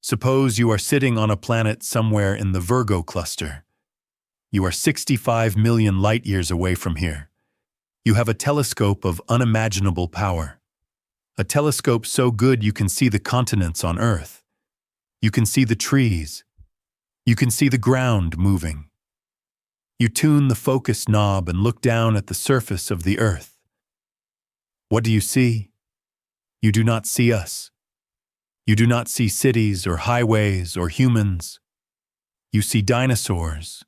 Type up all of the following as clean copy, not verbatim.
Suppose you are sitting on a planet somewhere in the Virgo cluster. You are 65 million light-years away from here. You have a telescope of unimaginable power. A telescope so good you can see the continents on Earth. You can see the trees. You can see the ground moving. You tune the focus knob and look down at the surface of the Earth. What do you see? You do not see us. You do not see cities or highways or humans. You see dinosaurs.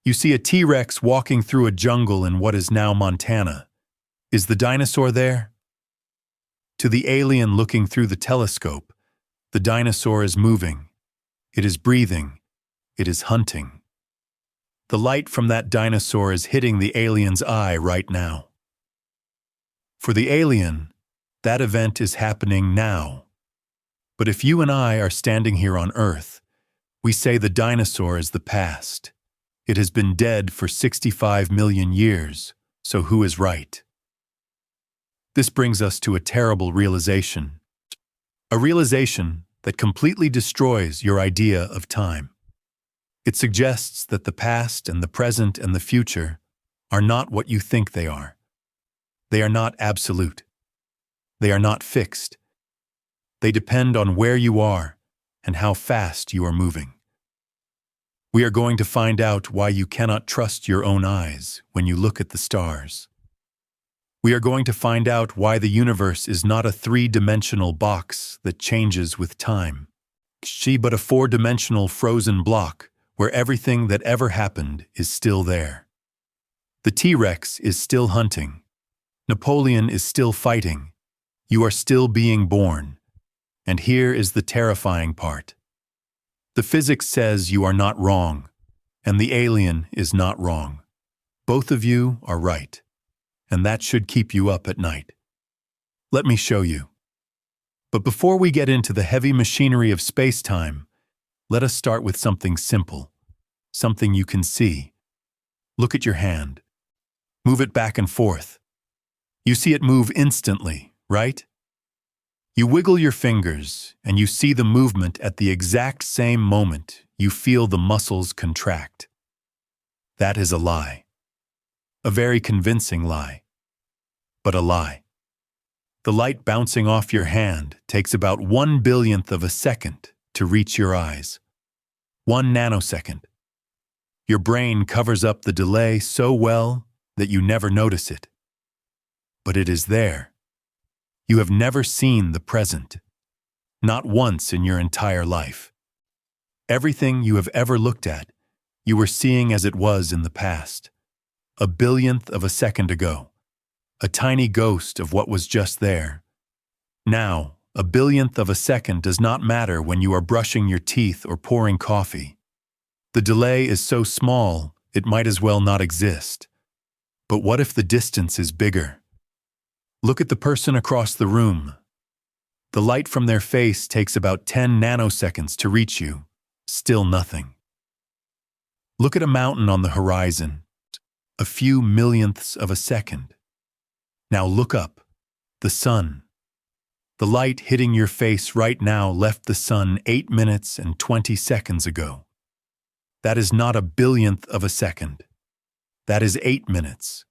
You see a T-Rex walking through a jungle in what is now Montana. Is the dinosaur there? To the alien looking through the telescope, the dinosaur is moving. It is breathing. It is hunting. The light from that dinosaur is hitting the alien's eye right now. For the alien, that event is happening now. But if you and I are standing here on Earth, we say the dinosaur is the past. It has been dead for 65 million years, so who is right? This brings us to a terrible realization. A realization that completely destroys your idea of time. It suggests that the past and the present and the future are not what you think they are. They are not absolute. They are not fixed. They depend on where you are and how fast you are moving. We are going to find out why you cannot trust your own eyes when you look at the stars. We are going to find out why the universe is not a three-dimensional box that changes with time, but a four-dimensional frozen block where everything that ever happened is still there. The T-Rex is still hunting. Napoleon is still fighting. You are still being born. And here is the terrifying part. The physics says you are not wrong, and the alien is not wrong. Both of you are right, and that should keep you up at night. Let me show you. But before we get into the heavy machinery of space-time, let us start with something simple, something you can see. Look at your hand. Move it back and forth. You see it move instantly, right? You wiggle your fingers, and you see the movement at the exact same moment you feel the muscles contract. That is a lie. A very convincing lie. But a lie. The light bouncing off your hand takes about 1/1000th of a second to reach your eyes. 1 nanosecond. Your brain covers up the delay so well that you never notice it. But it is there. You have never seen the present, not once in your entire life. Everything you have ever looked at, you were seeing as it was in the past, 1/1000th of a second ago, a tiny ghost of what was just there. Now, 1/1000th of a second does not matter when you are brushing your teeth or pouring coffee. The delay is so small, it might as well not exist. But what if the distance is bigger? Look at the person across the room. The light from their face takes about 10 nanoseconds to reach you. Still nothing. Look at a mountain on the horizon. A few millionths of a second. Now look up. The sun. The light hitting your face right now left the sun 8 minutes and 20 seconds ago. That is not 1/1000th of a second. That is 8 minutes.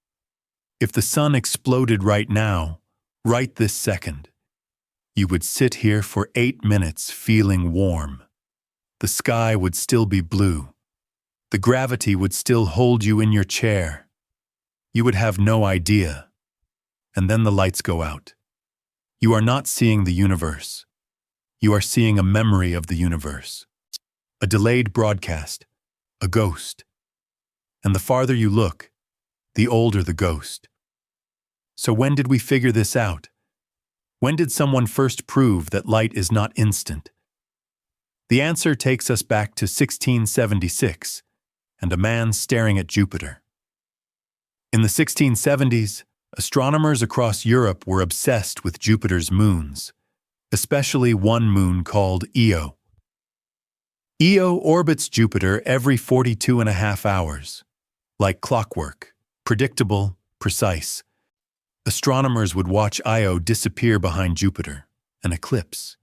If the sun exploded right now, right this second, you would sit here for 8 minutes feeling warm. The sky would still be blue. The gravity would still hold you in your chair. You would have no idea. And then the lights go out. You are not seeing the universe. You are seeing a memory of the universe. A delayed broadcast. A ghost. And the farther you look, the older the ghost. So when did we figure this out? When did someone first prove that light is not instant? The answer takes us back to 1676 and a man staring at Jupiter. In the 1670s, astronomers across Europe were obsessed with Jupiter's moons, especially one moon called Io. Io orbits Jupiter every 42.5 hours, like clockwork, predictable, precise. Astronomers would watch Io disappear behind Jupiter, an eclipse,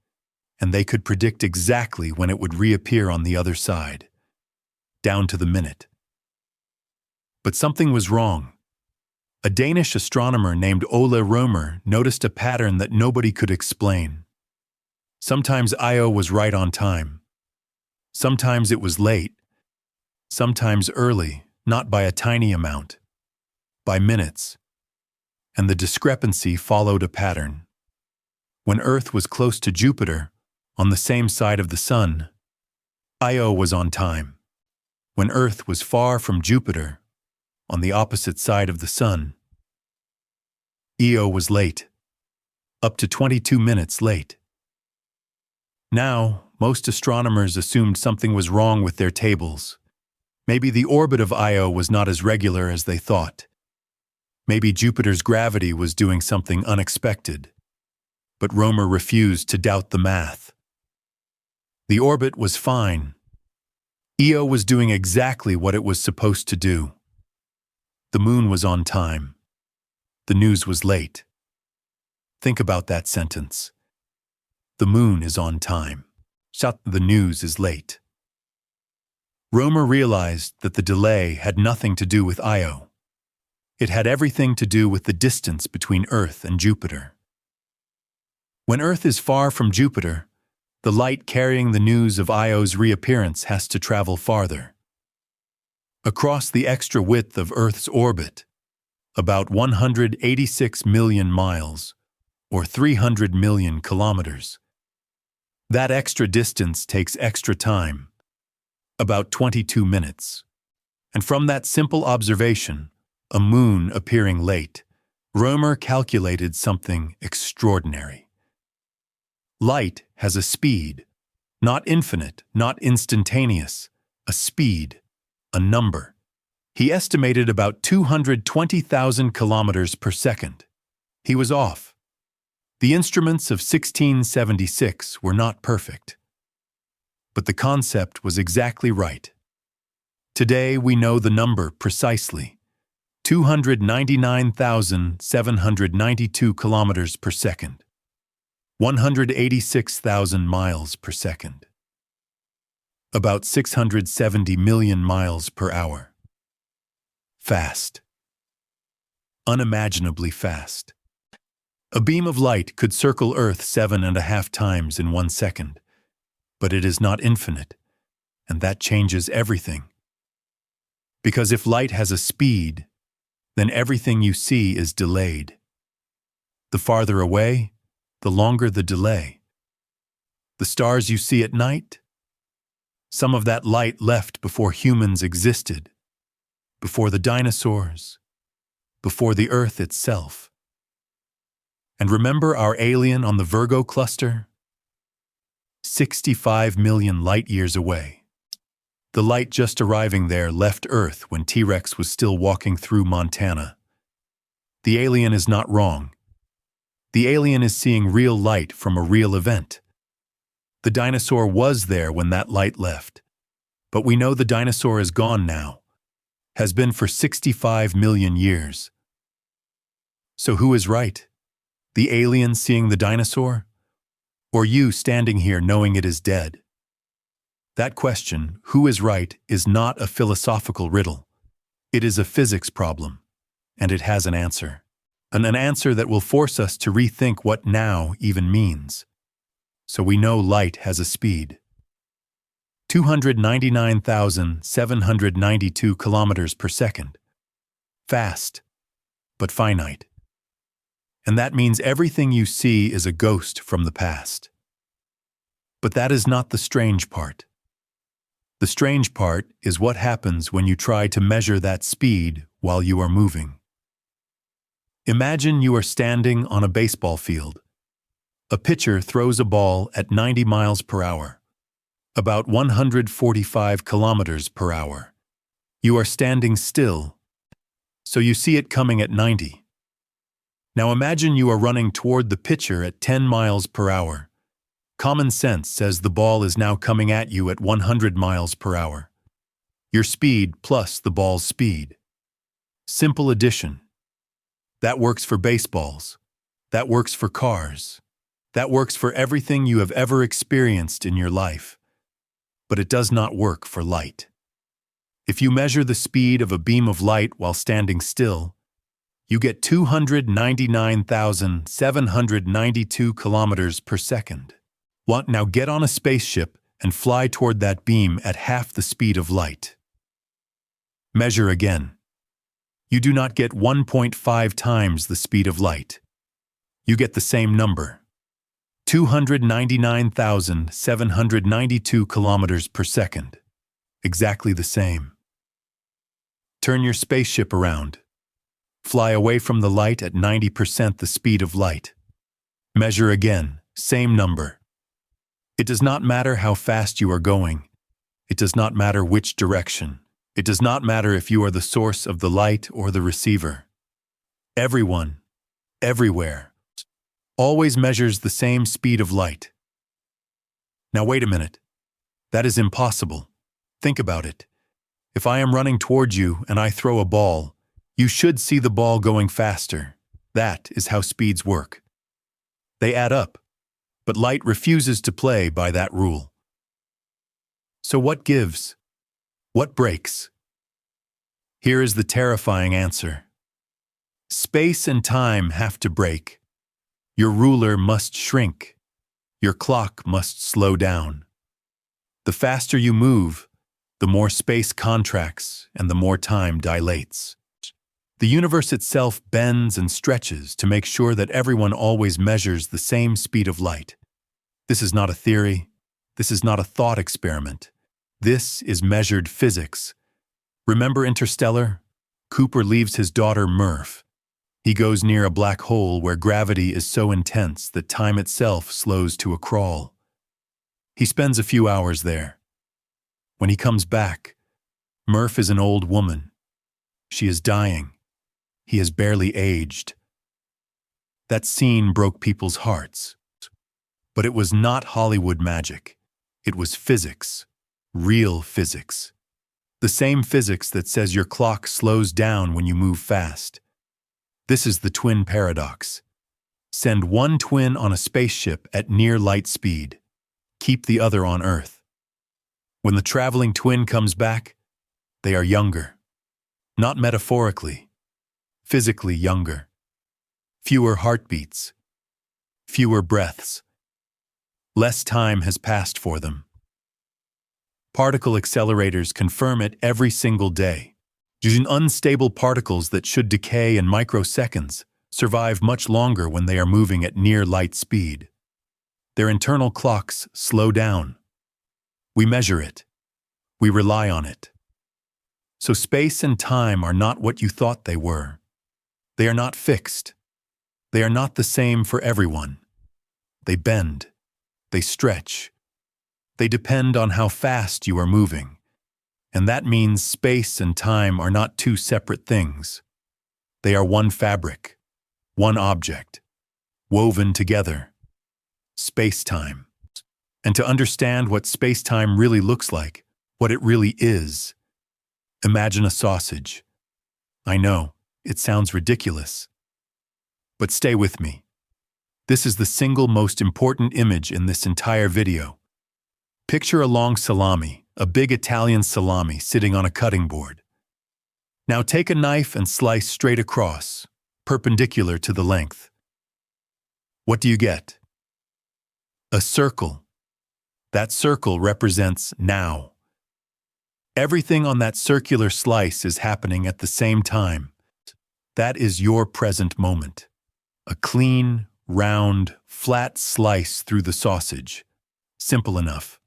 and they could predict exactly when it would reappear on the other side, down to the minute. But something was wrong. A Danish astronomer named Ole Rømer noticed a pattern that nobody could explain. Sometimes Io was right on time. Sometimes it was late. Sometimes early, not by a tiny amount, by minutes. And the discrepancy followed a pattern. When Earth was close to Jupiter, on the same side of the Sun, Io was on time. When Earth was far from Jupiter, on the opposite side of the Sun, Io was late, up to 22 minutes late. Now, most astronomers assumed something was wrong with their tables. Maybe the orbit of Io was not as regular as they thought. Maybe Jupiter's gravity was doing something unexpected. But Rømer refused to doubt the math. The orbit was fine. Io was doing exactly what it was supposed to do. The moon was on time. The news was late. Think about that sentence. The moon is on time. The news is late. Rømer realized that the delay had nothing to do with Io. It had everything to do with the distance between Earth and Jupiter. When Earth is far from Jupiter, the light carrying the news of Io's reappearance has to travel farther. Across the extra width of Earth's orbit, about 186 million miles, or 300 million kilometers. That extra distance takes extra time, about 22 minutes. And from that simple observation, a moon appearing late, Rømer calculated something extraordinary. Light has a speed, not infinite, not instantaneous, a speed, a number. He estimated about 220,000 kilometers per second. He was off. The instruments of 1676 were not perfect. But the concept was exactly right. Today we know the number precisely, 299,792 kilometers per second, 186,000 miles per second, about 670 million miles per hour. Fast. Unimaginably fast. A beam of light could circle Earth 7.5 times in 1 second, but it is not infinite, and that changes everything. Because if light has a speed, then everything you see is delayed. The farther away, the longer the delay. The stars you see at night, some of that light left before humans existed, before the dinosaurs, before the Earth itself. And remember our alien on the Virgo cluster? 65 million light-years away. The light just arriving there left Earth when T-Rex was still walking through Montana. The alien is not wrong. The alien is seeing real light from a real event. The dinosaur was there when that light left, but we know the dinosaur is gone now, has been for 65 million years. So who is right? The alien seeing the dinosaur? Or you standing here knowing it is dead? That question, who is right, is not a philosophical riddle. It is a physics problem, and it has an answer. An answer that will force us to rethink what now even means. So we know light has a speed. 299,792 kilometers per second. Fast, but finite. And that means everything you see is a ghost from the past. But that is not the strange part. The strange part is what happens when you try to measure that speed while you are moving. Imagine you are standing on a baseball field. A pitcher throws a ball at 90 miles per hour. About 145 kilometers per hour. You are standing still, so you see it coming at 90. Now imagine you are running toward the pitcher at 10 miles per hour. Common sense says the ball is now coming at you at 100 miles per hour. Your speed plus the ball's speed. Simple addition. That works for baseballs. That works for cars. That works for everything you have ever experienced in your life. But it does not work for light. If you measure the speed of a beam of light while standing still, you get 299,792 kilometers per second. Now get on a spaceship and fly toward that beam at half the speed of light. Measure again. You do not get 1.5 times the speed of light. You get the same number, 299,792 kilometers per second. Exactly the same. Turn your spaceship around. Fly away from the light at 90% the speed of light. Measure again, same number. It does not matter how fast you are going. It does not matter which direction. It does not matter if you are the source of the light or the receiver. Everyone, everywhere, always measures the same speed of light. Now wait a minute. That is impossible. Think about it. If I am running towards you and I throw a ball, you should see the ball going faster. That is how speeds work. They add up, but light refuses to play by that rule. So what gives? What breaks? Here is the terrifying answer. Space and time have to break. Your ruler must shrink. Your clock must slow down. The faster you move, the more space contracts and the more time dilates. The universe itself bends and stretches to make sure that everyone always measures the same speed of light. This is not a theory. This is not a thought experiment. This is measured physics. Remember Interstellar? Cooper leaves his daughter Murph. He goes near a black hole where gravity is so intense that time itself slows to a crawl. He spends a few hours there. When he comes back, Murph is an old woman. She is dying. He has barely aged. That scene broke people's hearts. But it was not Hollywood magic. It was physics. Real physics. The same physics that says your clock slows down when you move fast. This is the twin paradox. Send one twin on a spaceship at near light speed. Keep the other on Earth. When the traveling twin comes back, they are younger. Not metaphorically. Physically younger. Fewer heartbeats. Fewer breaths. Less time has passed for them. Particle accelerators confirm it every single day. Using unstable particles that should decay in microseconds survive much longer when they are moving at near light speed. Their internal clocks slow down. We measure it. We rely on it. So space and time are not what you thought they were. They are not fixed. They are not the same for everyone. They bend. They stretch. They depend on how fast you are moving. And that means space and time are not two separate things. They are one fabric, one object, woven together. Space-time. And to understand what space-time really looks like, what it really is, imagine a sausage. I know, it sounds ridiculous. But stay with me. This is the single most important image in this entire video. Picture a long salami, a big Italian salami sitting on a cutting board. Now take a knife and slice straight across, perpendicular to the length. What do you get? A circle. That circle represents now. Everything on that circular slice is happening at the same time. That is your present moment. A clean, round, flat slice through the sausage. Simple enough.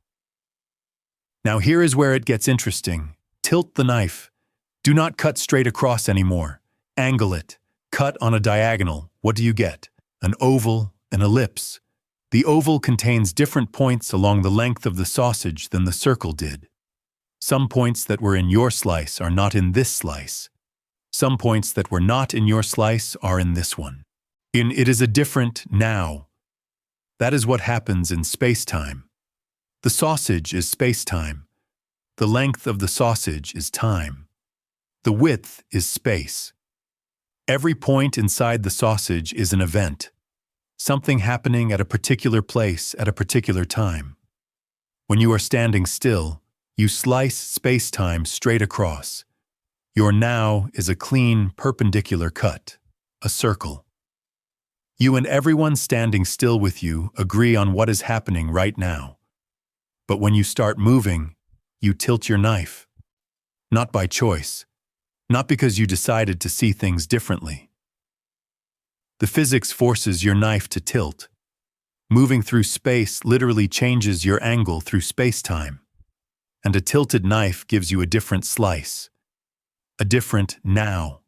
Now here is where it gets interesting. Tilt the knife. Do not cut straight across anymore. Angle it. Cut on a diagonal. What do you get? An oval, an ellipse. The oval contains different points along the length of the sausage than the circle did. Some points that were in your slice are not in this slice. Some points that were not in your slice are in this one. It is a different now. That is what happens in space-time. The sausage is space-time. The length of the sausage is time. The width is space. Every point inside the sausage is an event. something happening at a particular place at a particular time. When you are standing still, you slice space-time straight across. Your now is a clean, perpendicular cut, a circle. You and everyone standing still with you agree on what is happening right now. But when you start moving, you tilt your knife. Not by choice, not because you decided to see things differently. The physics forces your knife to tilt. Moving through space literally changes your angle through space-time. And a tilted knife gives you a different slice, a different now.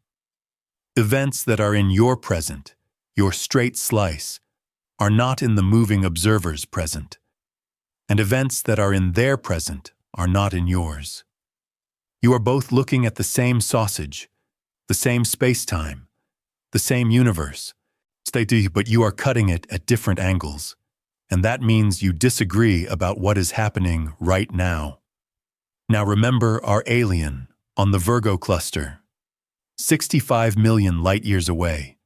Events that are in your present, your straight slice, are not in the moving observer's present. And events that are in their present are not in yours. You are both looking at the same sausage, the same space-time, the same universe, but you are cutting it at different angles, and that means you disagree about what is happening right now. Now remember our alien on the Virgo cluster, 65 million light-years away.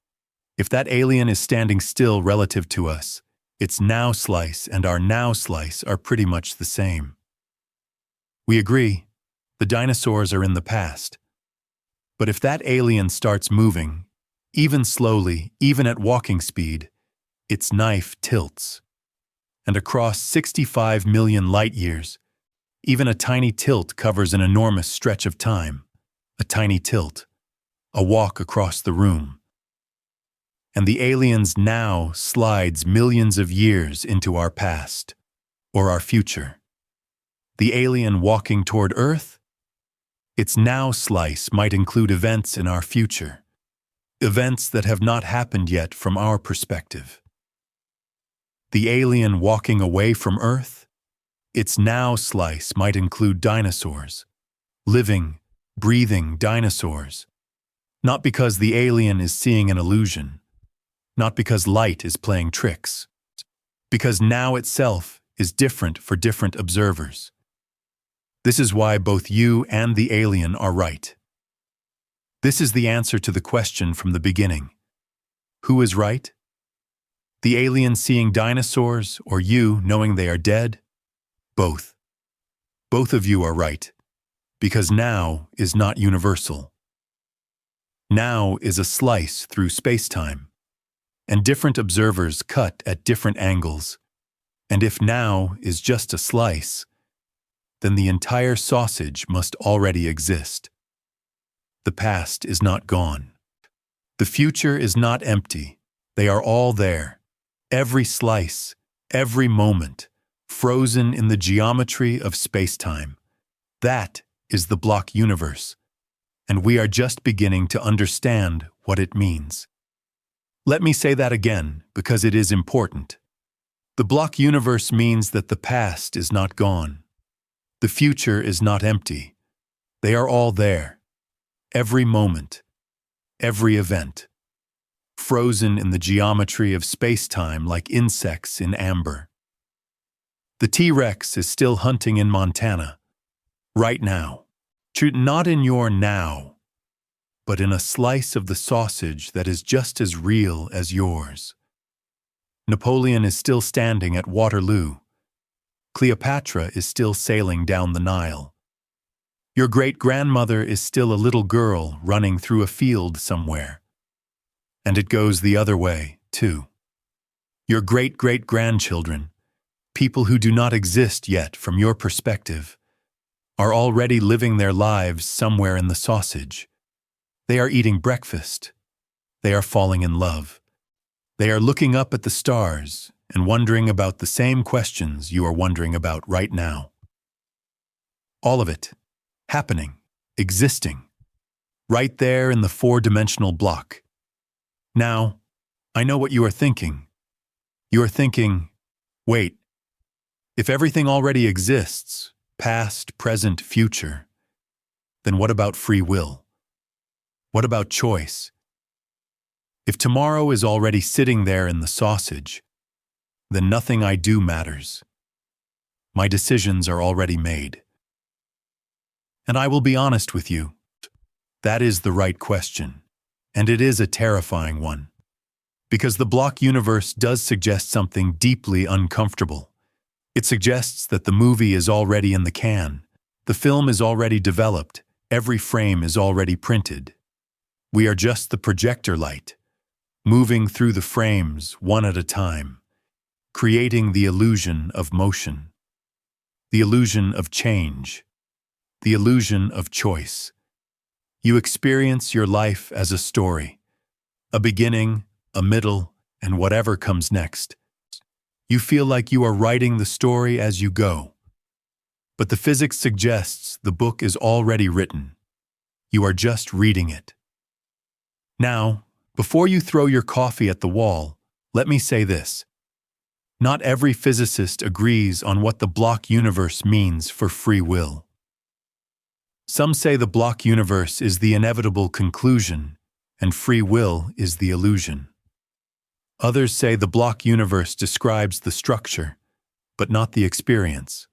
If that alien is standing still relative to us, its now slice and our now slice are pretty much the same. We agree, the dinosaurs are in the past. But if that alien starts moving, even slowly, even at walking speed, its knife tilts. And across 65 million light-years, even a tiny tilt covers an enormous stretch of time, a tiny tilt, a walk across the room. And the alien's now slides millions of years into our past, or our future. The alien walking toward Earth? Its now slice might include events in our future, events that have not happened yet from our perspective. The alien walking away from Earth? Its now slice might include dinosaurs, living, breathing dinosaurs. Not because the alien is seeing an illusion, not because light is playing tricks, because now itself is different for different observers. This is why both you and the alien are right. This is the answer to the question from the beginning. Who is right? The alien seeing dinosaurs, or you knowing they are dead? Both. Both of you are right, because now is not universal. Now is a slice through space-time, and different observers cut at different angles. And if now is just a slice, then the entire sausage must already exist. The past is not gone. The future is not empty. They are all there. Every slice, every moment, frozen in the geometry of space-time. That is the block universe, and we are just beginning to understand what it means. Let me say that again, because it is important. The block universe means that the past is not gone. The future is not empty. They are all there. Every moment, every event, frozen in the geometry of space-time like insects in amber. The T-Rex is still hunting in Montana, right now. Not in your now, but in a slice of the sausage that is just as real as yours. Napoleon is still standing at Waterloo. Cleopatra is still sailing down the Nile. Your great-grandmother is still a little girl running through a field somewhere. And it goes the other way, too. Your great-great-grandchildren, people who do not exist yet from your perspective, are already living their lives somewhere in the sausage. They are eating breakfast. They are falling in love. They are looking up at the stars and wondering about the same questions you are wondering about right now. All of it, happening, existing, right there in the four-dimensional block. Now, I know what you are thinking. You are thinking, wait, if everything already exists, past, present, future, then what about free will? What about choice? If tomorrow is already sitting there in the sausage, then nothing I do matters. My decisions are already made. And I will be honest with you. That is the right question, and it is a terrifying one. Because the block universe does suggest something deeply uncomfortable. It suggests that the movie is already in the can. The film is already developed. Every frame is already printed. We are just the projector light, moving through the frames one at a time, creating the illusion of motion, the illusion of change, the illusion of choice. You experience your life as a story, a beginning, a middle, and whatever comes next. You feel like you are writing the story as you go. But the physics suggests the book is already written. You are just reading it. Now, before you throw your coffee at the wall, let me say this. Not every physicist agrees on what the block universe means for free will. Some say the block universe is the inevitable conclusion, and free will is the illusion. Others say the block universe describes the structure, but not the experience.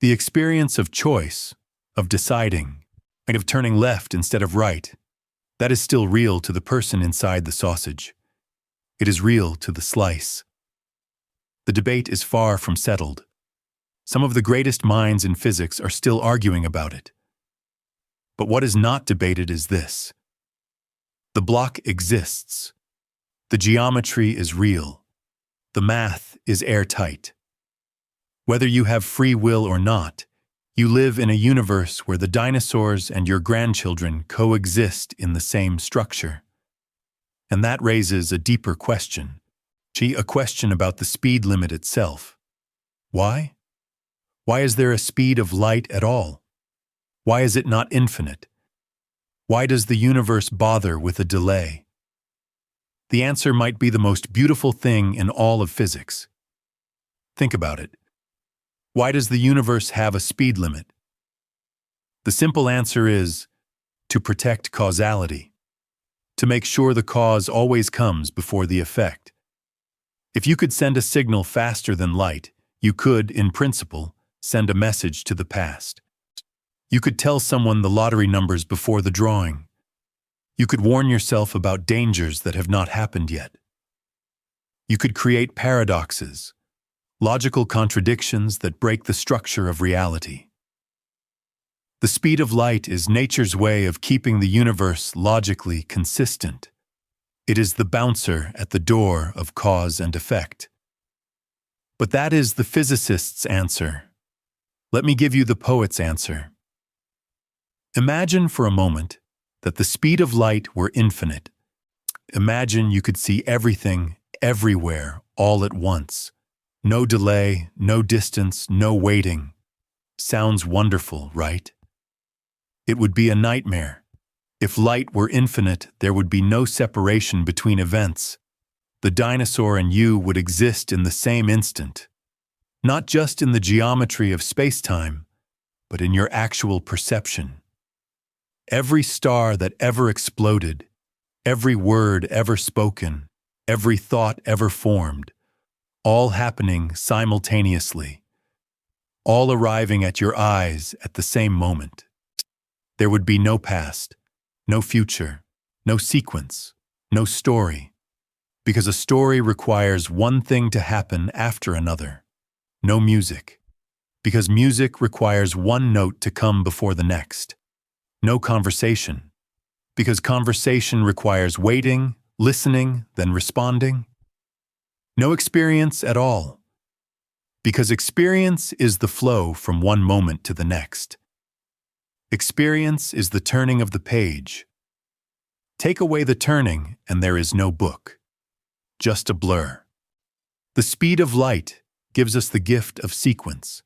The experience of choice, of deciding, and of turning left instead of right, that is still real to the person inside the sausage. It is real to the slice. The debate is far from settled. Some of the greatest minds in physics are still arguing about it. But what is not debated is this. The block exists. The geometry is real. The math is airtight. Whether you have free will or not, you live in a universe where the dinosaurs and your grandchildren coexist in the same structure. And that raises a deeper question. A question about the speed limit itself. Why? Why is there a speed of light at all? Why is it not infinite? Why does the universe bother with a delay? The answer might be the most beautiful thing in all of physics. Think about it. Why does the universe have a speed limit? The simple answer is to protect causality, to make sure the cause always comes before the effect. If you could send a signal faster than light, you could, in principle, send a message to the past. You could tell someone the lottery numbers before the drawing. You could warn yourself about dangers that have not happened yet. You could create paradoxes, logical contradictions that break the structure of reality. The speed of light is nature's way of keeping the universe logically consistent. It is the bouncer at the door of cause and effect. But that is the physicist's answer. Let me give you the poet's answer. Imagine for a moment that the speed of light were infinite. Imagine you could see everything, everywhere, all at once. No delay, no distance, no waiting. Sounds wonderful, right? It would be a nightmare. If light were infinite, there would be no separation between events. The dinosaur and you would exist in the same instant. Not just in the geometry of spacetime, but in your actual perception. Every star that ever exploded, every word ever spoken, every thought ever formed, all happening simultaneously, all arriving at your eyes at the same moment. There would be no past, no future, no sequence, no story, because a story requires one thing to happen after another. No music, because music requires one note to come before the next. No conversation, because conversation requires waiting, listening, then responding. No experience at all, because experience is the flow from one moment to the next. Experience is the turning of the page. Take away the turning, and there is no book, just a blur. The speed of light gives us the gift of sequence,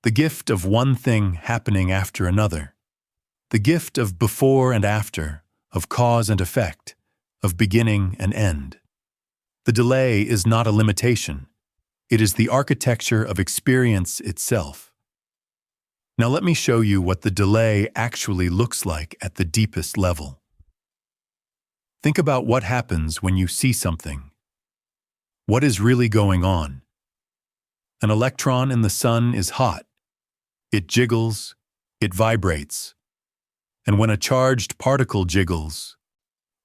the gift of one thing happening after another. The gift of before and after, of cause and effect, of beginning and end. The delay is not a limitation. It is the architecture of experience itself. Now let me show you what the delay actually looks like at the deepest level. Think about what happens when you see something. What is really going on? An electron in the sun is hot. It jiggles, it vibrates. And when a charged particle jiggles,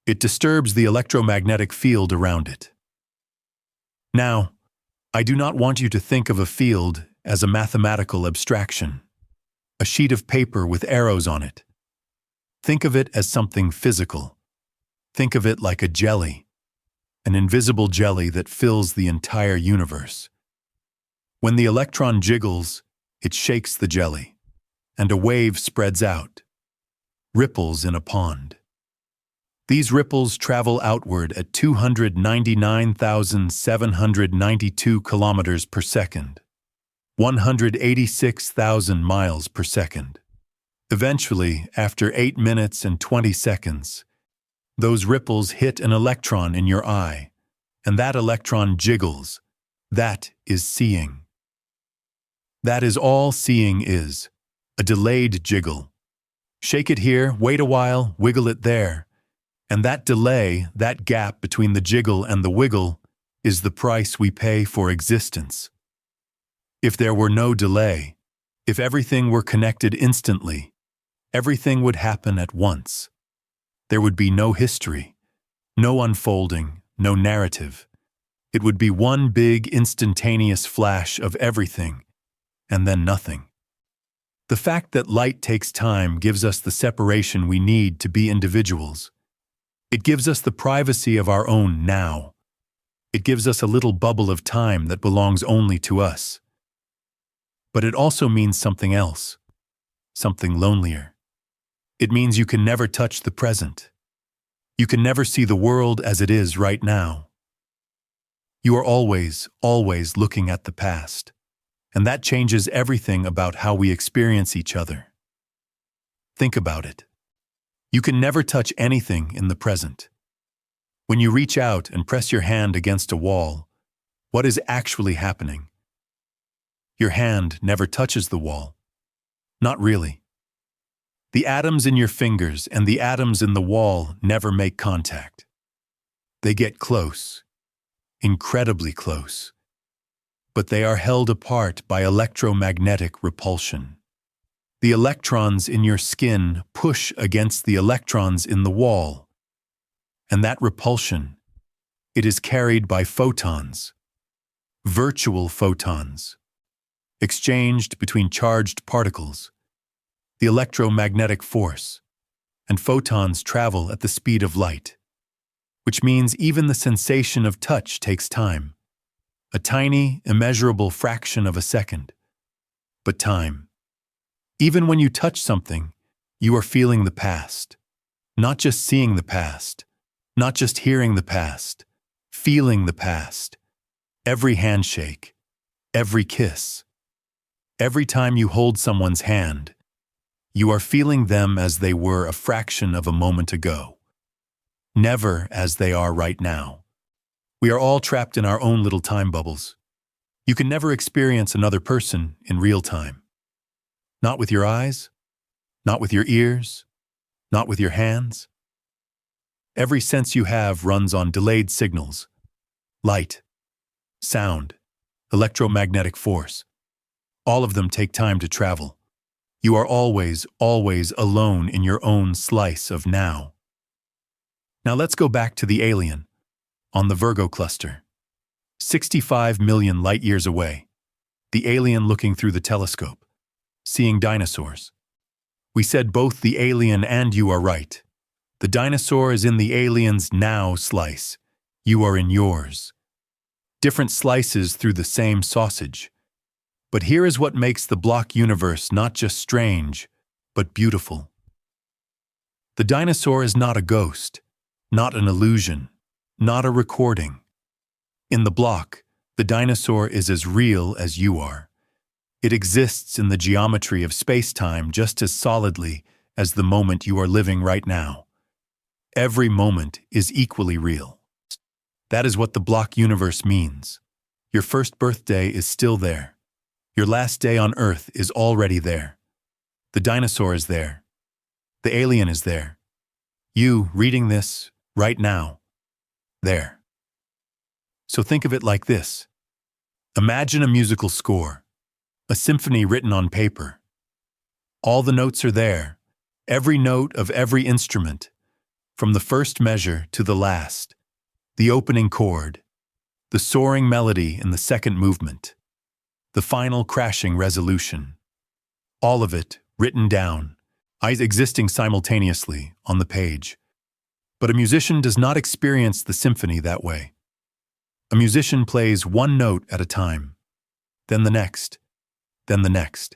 It disturbs the electromagnetic field around it. Now, I do not want you to think of a field as a mathematical abstraction, a sheet of paper with arrows on it. Think of it as something physical. Think of it like a jelly, an invisible jelly that fills the entire universe. When the electron jiggles, it shakes the jelly, and a wave spreads out, ripples in a pond. These ripples travel outward at 299,792 kilometers per second, 186,000 miles per second. Eventually, after 8 minutes and 20 seconds, those ripples hit an electron in your eye, and that electron jiggles. That is seeing. That is all seeing is, a delayed jiggle. Shake it here, wait a while, wiggle it there. And that delay, that gap between the jiggle and the wiggle, is the price we pay for existence. If there were no delay, if everything were connected instantly, everything would happen at once. There would be no history, no unfolding, no narrative. It would be one big instantaneous flash of everything, and then nothing. The fact that light takes time gives us the separation we need to be individuals. It gives us the privacy of our own now. It gives us a little bubble of time that belongs only to us. But it also means something else, something lonelier. It means you can never touch the present. You can never see the world as it is right now. You are always, always looking at the past, and that changes everything about how we experience each other. Think about it. You can never touch anything in the present. When you reach out and press your hand against a wall, what is actually happening? Your hand never touches the wall. Not really. The atoms in your fingers and the atoms in the wall never make contact. They get close, incredibly close, but they are held apart by electromagnetic repulsion. The electrons in your skin push against the electrons in the wall, and that repulsion, it is carried by photons, virtual photons, exchanged between charged particles. The electromagnetic force, and photons travel at the speed of light, which means even the sensation of touch takes time, a tiny, immeasurable fraction of a second, but time. Even when you touch something, you are feeling the past, not just seeing the past, not just hearing the past, feeling the past. Every handshake, every kiss, every time you hold someone's hand, you are feeling them as they were a fraction of a moment ago, never as they are right now. We are all trapped in our own little time bubbles. You can never experience another person in real time. Not with your eyes, not with your ears, not with your hands. Every sense you have runs on delayed signals, light, sound, electromagnetic force. All of them take time to travel. You are always, always alone in your own slice of now. Now let's go back to the alien, on the Virgo cluster. 65 million light-years away, the alien looking through the telescope, seeing dinosaurs. We said both the alien and you are right. The dinosaur is in the alien's now slice. You are in yours. Different slices through the same sausage. But here is what makes the block universe not just strange, but beautiful. The dinosaur is not a ghost, not an illusion, not a recording. In the block, the dinosaur is as real as you are. It exists in the geometry of space-time just as solidly as the moment you are living right now. Every moment is equally real. That is what the block universe means. Your first birthday is still there. Your last day on Earth is already there. The dinosaur is there. The alien is there. You, reading this, right now, there. So think of it like this. Imagine a musical score, a symphony written on paper. All the notes are there, every note of every instrument, from the first measure to the last, the opening chord, the soaring melody in the second movement, the final crashing resolution. All of it written down, existing simultaneously on the page. But a musician does not experience the symphony that way. A musician plays one note at a time, then the next, then the next.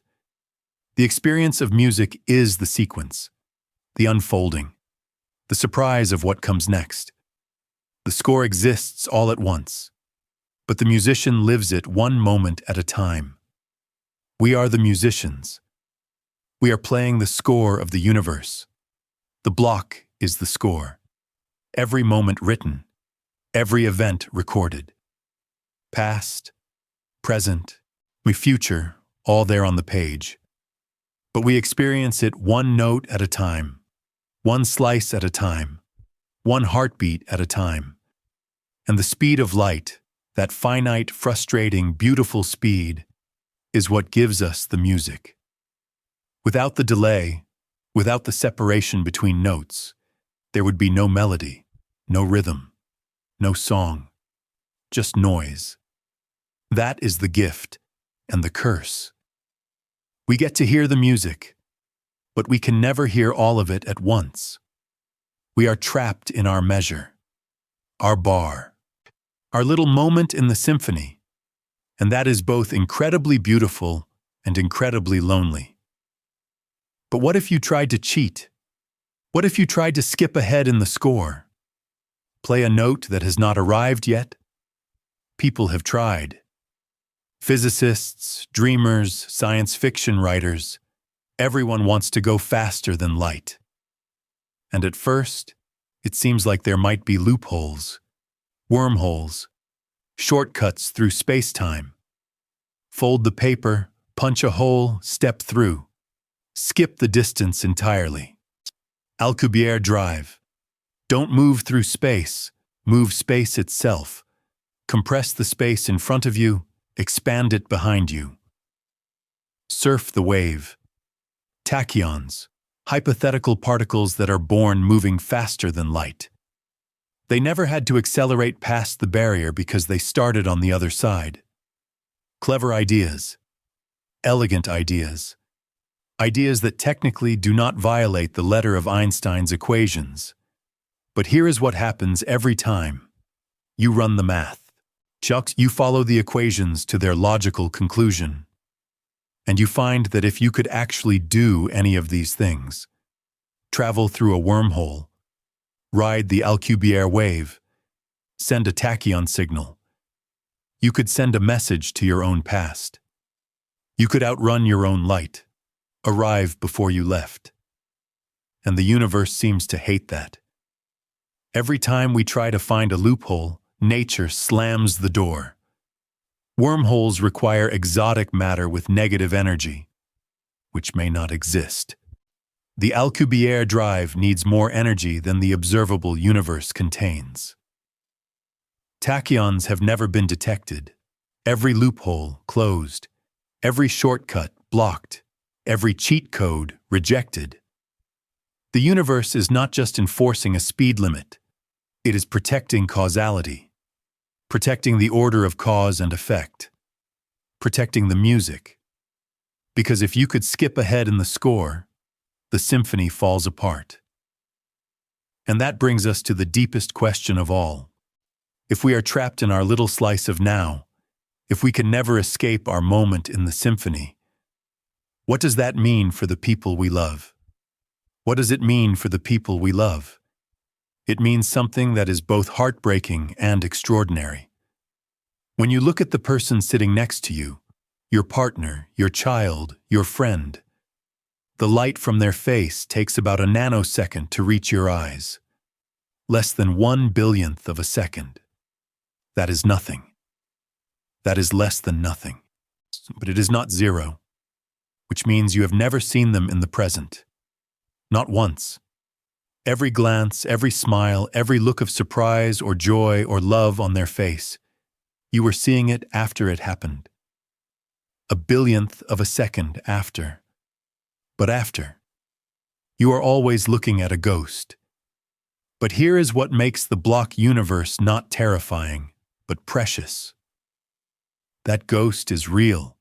The experience of music is the sequence, the unfolding, the surprise of what comes next. The score exists all at once, but the musician lives it one moment at a time. We are the musicians. We are playing the score of the universe. The block is the score. Every moment written, every event recorded. Past, present, future, all there on the page. But we experience it one note at a time, one slice at a time, one heartbeat at a time. And the speed of light, that finite, frustrating, beautiful speed, is what gives us the music. Without the delay, without the separation between notes, there would be no melody, no rhythm, no song, just noise. That is the gift and the curse. We get to hear the music, but we can never hear all of it at once. We are trapped in our measure, our bar, our little moment in the symphony, and that is both incredibly beautiful and incredibly lonely. But what if you tried to cheat? What if you tried to skip ahead in the score? Play a note that has not arrived yet? People have tried. Physicists, dreamers, science fiction writers, everyone wants to go faster than light. And at first, it seems like there might be loopholes, wormholes, shortcuts through spacetime. Fold the paper, punch a hole, step through. Skip the distance entirely. Alcubierre drive. Don't move through space, move space itself. Compress the space in front of you, expand it behind you. Surf the wave. Tachyons, hypothetical particles that are born moving faster than light. They never had to accelerate past the barrier because they started on the other side. Clever ideas. Elegant ideas. Ideas that technically do not violate the letter of Einstein's equations. But here is what happens every time. You run the math. You follow the equations to their logical conclusion. And you find that if you could actually do any of these things, travel through a wormhole, ride the Alcubierre wave, send a tachyon signal, you could send a message to your own past. You could outrun your own light, arrive before you left. And the universe seems to hate that. Every time we try to find a loophole, nature slams the door. Wormholes require exotic matter with negative energy, which may not exist. The Alcubierre drive needs more energy than the observable universe contains. Tachyons have never been detected. Every loophole closed. Every shortcut blocked. Every cheat code rejected. The universe is not just enforcing a speed limit. It is protecting causality. Protecting the order of cause and effect. Protecting the music. Because if you could skip ahead in the score, the symphony falls apart. And that brings us to the deepest question of all. If we are trapped in our little slice of now, if we can never escape our moment in the symphony, what does that mean for the people we love? What does it mean for the people we love? It means something that is both heartbreaking and extraordinary. When you look at the person sitting next to you, your partner, your child, your friend, the light from their face takes about a nanosecond to reach your eyes. Less than 1/1000th of a second. That is nothing. That is less than nothing. But it is not zero, which means you have never seen them in the present. Not once. Every glance, every smile, every look of surprise or joy or love on their face, you were seeing it after it happened. 1/1000th of a second after. But after. You are always looking at a ghost. But here is what makes the block universe not terrifying, but precious. That ghost is real.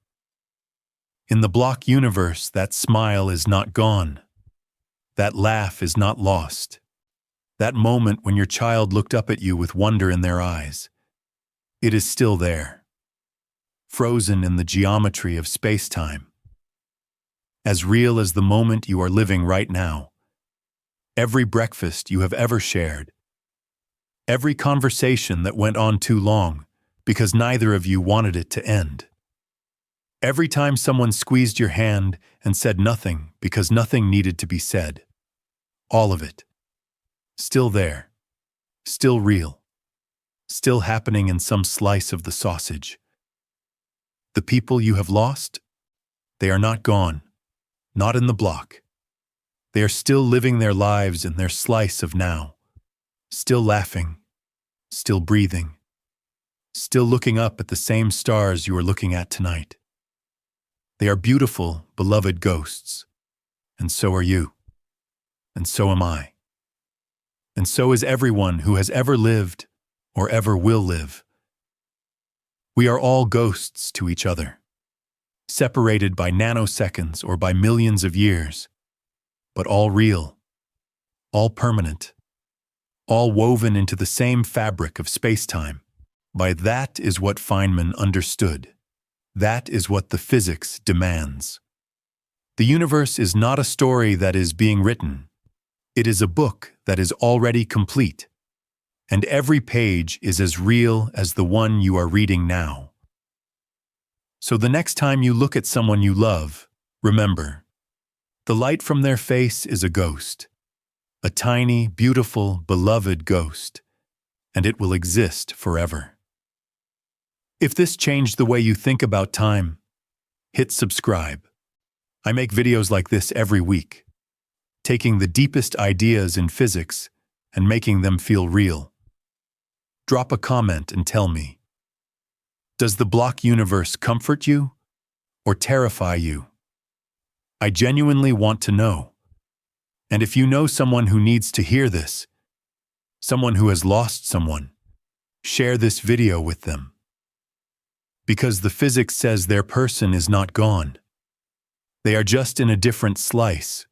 In the block universe, that smile is not gone. That laugh is not lost. That moment when your child looked up at you with wonder in their eyes, it is still there, frozen in the geometry of space-time. As real as the moment you are living right now. Every breakfast you have ever shared. Every conversation that went on too long because neither of you wanted it to end. Every time someone squeezed your hand and said nothing because nothing needed to be said. All of it. Still there. Still real. Still happening in some slice of the sausage. The people you have lost? They are not gone. Not in the block. They are still living their lives in their slice of now. Still laughing. Still breathing. Still looking up at the same stars you are looking at tonight. They are beautiful, beloved ghosts. And so are you. And so am I. And so is everyone who has ever lived or ever will live. We are all ghosts to each other, separated by nanoseconds or by millions of years, but all real, all permanent, all woven into the same fabric of space-time. By that is what Feynman understood. That is what the physics demands. The universe is not a story that is being written. It is a book that is already complete, and every page is as real as the one you are reading now. So the next time you look at someone you love, remember, the light from their face is a ghost, a tiny, beautiful, beloved ghost, and it will exist forever. If this changed the way you think about time, hit subscribe. I make videos like this every week, taking the deepest ideas in physics and making them feel real. Drop a comment and tell me, does the block universe comfort you or terrify you? I genuinely want to know. And if you know someone who needs to hear this, someone who has lost someone, share this video with them. Because the physics says their person is not gone. They are just in a different slice,